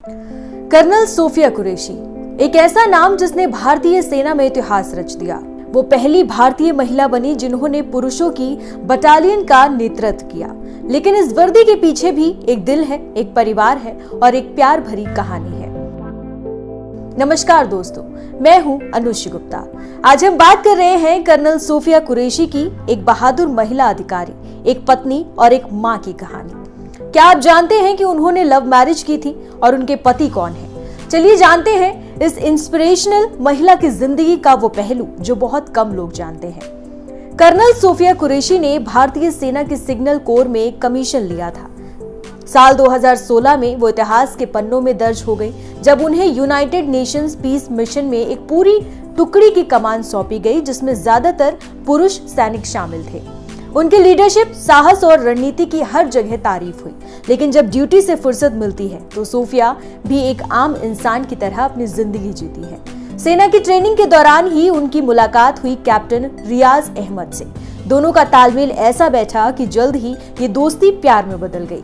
Colonel Sophia Qureshi एक ऐसा नाम जिसने भारतीय सेना में इतिहास रच दिया। वो पहली भारतीय महिला बनी जिन्होंने पुरुषों की बटालियन का नेतृत्व किया। लेकिन इस वर्दी के पीछे भी एक दिल है, एक परिवार है और एक प्यार भरी कहानी है। नमस्कार दोस्तों, मैं हूं अनुश्री गुप्ता। आज हम बात कर रहे हैं कर्नल सोफिया कुरैशी की, एक बहादुर महिला अधिकारी, एक पत्नी और एक मां की कहानी। क्या आप जानते हैं कि उन्होंने लव मैरिज की थी और उनके पति कौन है? चलिए जानते हैं इस इंस्पिरेशनल महिला की जिंदगी का वो पहलू जो बहुत कम लोग जानते हैं। कर्नल सोफिया कुरैशी ने भारतीय सेना के सिग्नल कोर में कमीशन लिया था। साल 2016 में वो इतिहास के पन्नों में दर्ज हो गई जब उन्हें यूनाइटेड नेशंस पीस मिशन में एक पूरी टुकड़ी की कमान सौंपी गई जिसमें ज्यादातर पुरुष सैनिक शामिल थे। उनकी लीडरशिप, साहस और रणनीति की हर जगह तारीफ हुई। लेकिन जब ड्यूटी से फुर्सत मिलती है तो सोफिया भी एक आम इंसान की तरह अपनी जिंदगी जीती है। सेना की ट्रेनिंग के दौरान ही उनकी मुलाकात हुई कैप्टन रियाज अहमद से। दोनों का तालमेल ऐसा बैठा कि जल्द ही ये दोस्ती प्यार में बदल गई।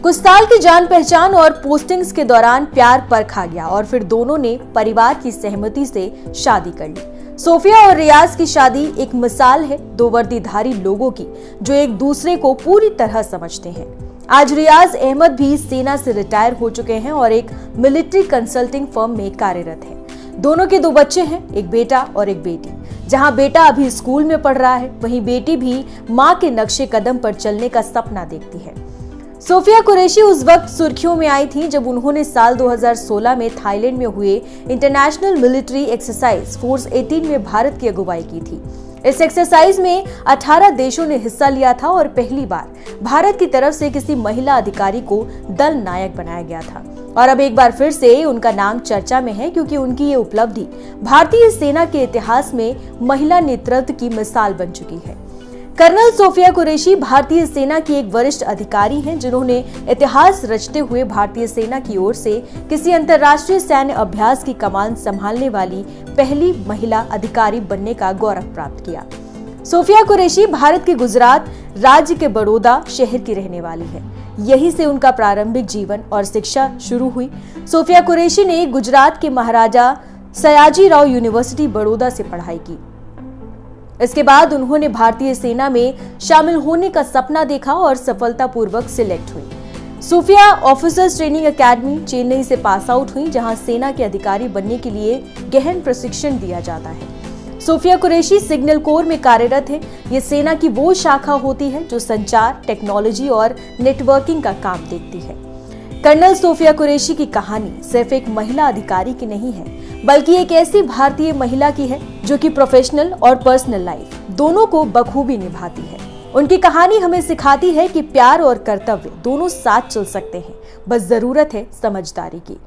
कुछ साल की जान पहचान और पोस्टिंग्स के दौरान प्यार परखा गया और फिर दोनों ने परिवार की सहमति से शादी कर ली। सोफिया और रियाज की शादी एक मिसाल है दो वर्दीधारी लोगों की जो एक दूसरे को पूरी तरह समझते हैं। आज रियाज अहमद भी सेना से रिटायर हो चुके हैं और एक मिलिट्री कंसल्टिंग फर्म में कार्यरत हैं। दोनों के दो बच्चे हैं, एक बेटा और एक बेटी। जहां बेटा अभी स्कूल में पढ़ रहा है, वहीं बेटी भी मां के नक्शे कदम पर चलने का सपना देखती है। सोफिया कुरैशी उस वक्त सुर्खियों में आई थी जब उन्होंने साल 2016 में थाईलैंड में हुए इंटरनेशनल मिलिट्री एक्सरसाइज फोर्स 18 में भारत की अगुवाई की थी। इस एक्सरसाइज में 18 देशों ने हिस्सा लिया था और पहली बार भारत की तरफ से किसी महिला अधिकारी को दल नायक बनाया गया था। और अब एक बार फिर से उनका नाम चर्चा में है क्योंकि उनकी ये उपलब्धि भारतीय सेना के इतिहास में महिला नेतृत्व की मिसाल बन चुकी है। कर्नल सोफिया कुरैशी भारतीय सेना की एक वरिष्ठ अधिकारी हैं जिन्होंने इतिहास रचते हुए भारतीय सेना की ओर से किसी अंतर्राष्ट्रीय सैन्य अभ्यास की कमान संभालने वाली पहली महिला अधिकारी बनने का गौरव प्राप्त किया। सोफिया कुरैशी भारत के गुजरात राज्य के बड़ौदा शहर की रहने वाली है। यहीं से उनका प्रारंभिक जीवन और शिक्षा शुरू हुई। सोफिया कुरैशी ने गुजरात के महाराजा सयाजीराव यूनिवर्सिटी बड़ौदा से पढ़ाई की। इसके बाद उन्होंने भारतीय सेना में शामिल होने का सपना देखा और सफलतापूर्वक सिलेक्ट हुई। Sophia officers training academy Chennai से पास आउट हुई जहां सेना के अधिकारी बनने के लिए गहन प्रशिक्षण दिया जाता है। सोफिया कुरैशी सिग्नल कोर में कार्यरत है। ये सेना की वो शाखा होती है जो संचार, टेक्नोलॉजी और नेटवर्किंग का काम देखती है। कर्नल सोफिया कुरैशी की कहानी सिर्फ एक महिला अधिकारी की नहीं है बल्कि एक ऐसी भारतीय महिला की है जो कि प्रोफेशनल और पर्सनल लाइफ दोनों को बखूबी निभाती है। उनकी कहानी हमें सिखाती है कि प्यार और कर्तव्य दोनों साथ चल सकते हैं, बस जरूरत है समझदारी की।